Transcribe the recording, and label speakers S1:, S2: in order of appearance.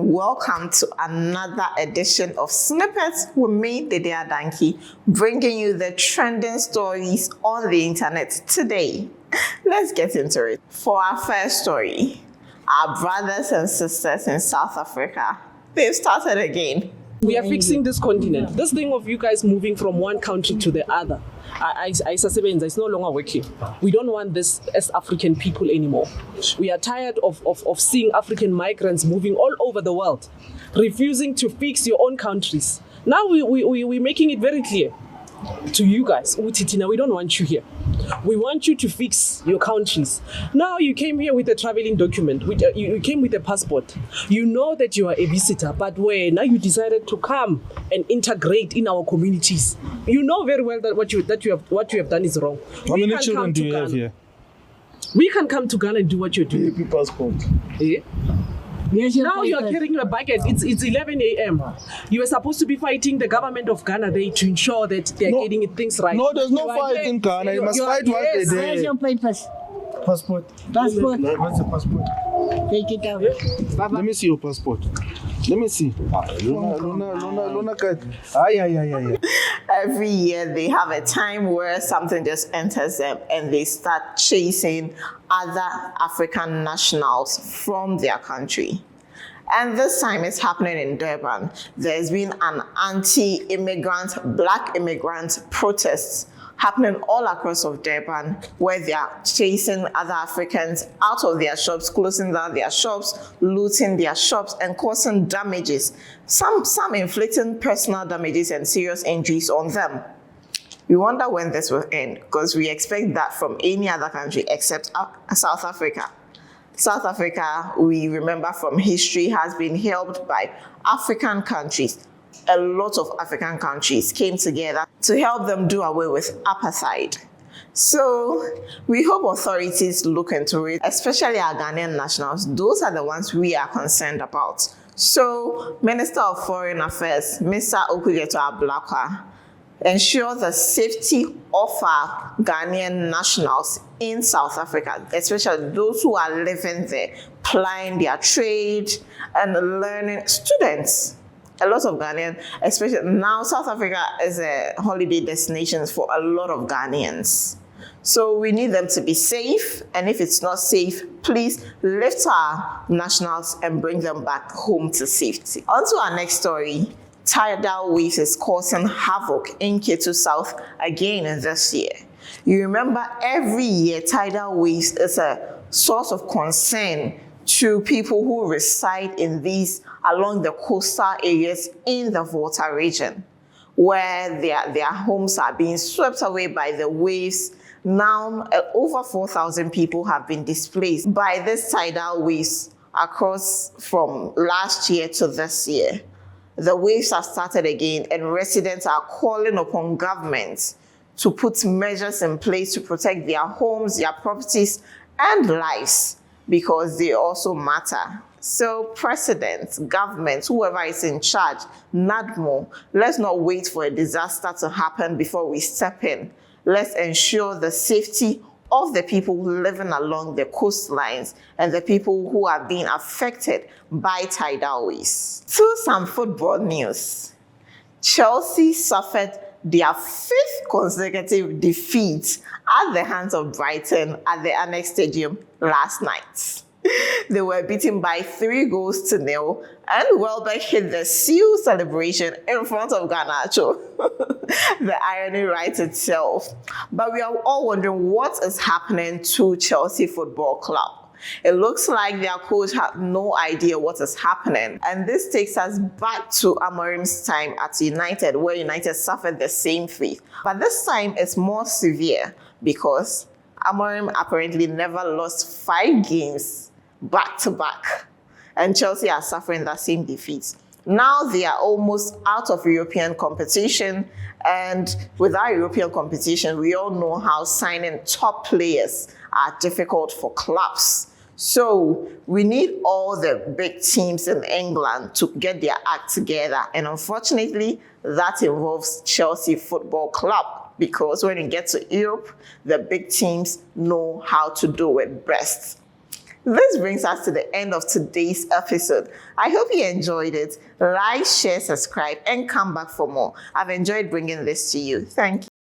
S1: welcome to another edition of Snippets with me, Dede Adanki, bringing you the trending stories on the internet today. Let's get into it. For our first story, our brothers and sisters in South Africa, they've started again.
S2: We are fixing this continent. This thing of you guys moving from one country to the other, it's no longer working. We don't want this as African people anymore. We are tired of seeing African migrants moving all over the world, refusing to fix your own countries. Now we're making it very clear to you guys, Utitina, we don't want you here. We want you to fix your countries. Now you came here with a traveling document. You came with a passport. You know that you are a visitor, but now you decided to come and integrate in our communities. You know very well that what you have done is wrong.
S3: How many children do you have here?
S2: We can come to Ghana and do what you're doing.
S3: DP passport.
S2: Yeah. Now you are carrying a bucket. It's 11 a.m. You were supposed to be fighting the government of Ghana there to ensure that they're getting things right.
S3: No, there's no fight in Ghana. You must fight what they did.
S4: Where's your papers?
S3: Passport.
S4: Passport.
S3: Where's the passport?
S4: Take it out.
S3: Let me see your passport. Let me see. Luna.
S1: Every year they have a time where something just enters them and they start chasing other African nationals from their country. And this time it's happening in Durban. There's been an anti-immigrant, black immigrant protest happening all across of Durban, where they are chasing other Africans out of their shops, closing down their shops, looting their shops, and causing damages. Some inflicting personal damages and serious injuries on them. We wonder when this will end, because we expect that from any other country except South Africa. South Africa, we remember from history, has been helped by African countries. A lot of African countries came together to help them do away with apartheid. So we hope authorities look into it, especially our Ghanaian nationals. Those are the ones we are concerned about. So Minister of Foreign Affairs, Mr. Okujeto Ablakwa, ensure the safety of our Ghanaian nationals in South Africa, especially those who are living there, plying their trade and learning. Students, a lot of Ghanaians, especially now South Africa is a holiday destination for a lot of Ghanaians. So we need them to be safe, and if it's not safe, please lift our nationals and bring them back home to safety. On to our next story. Tidal waves is causing havoc in Ketu South again this year. You remember every year tidal waves is a source of concern to people who reside in these along the coastal areas in the Volta region, where their homes are being swept away by the waves. Now, over 4,000 people have been displaced by this tidal waves across from last year to this year. The waves have started again, and residents are calling upon governments to put measures in place to protect their homes, their properties, and lives, because they also matter. So presidents, governments, whoever is in charge, NADMO, let's not wait for a disaster to happen before we step in. Let's ensure the safety of the people living along the coastlines and the people who are being affected by tidal waves. To some football news. Chelsea suffered their 5th consecutive defeat at the hands of Brighton at the Annex Stadium last night. They were beaten by 3-0, and Welbeck hit the seal celebration in front of Garnacho. The irony writes itself. But we are all wondering what is happening to Chelsea Football Club. It looks like their coach had no idea what is happening. And this takes us back to Amorim's time at United, where United suffered the same fate. But this time it's more severe because Amorim apparently never lost 5 games back to back. And Chelsea are suffering that same defeat. Now they are almost out of European competition. And without European competition, we all know how signing top players are difficult for clubs. So we need all the big teams in England to get their act together. And unfortunately, that involves Chelsea Football Club, because when you get to Europe, the big teams know how to do it best. This brings us to the end of today's episode. I hope you enjoyed it. Like, share, subscribe, and come back for more. I've enjoyed bringing this to you. Thank you.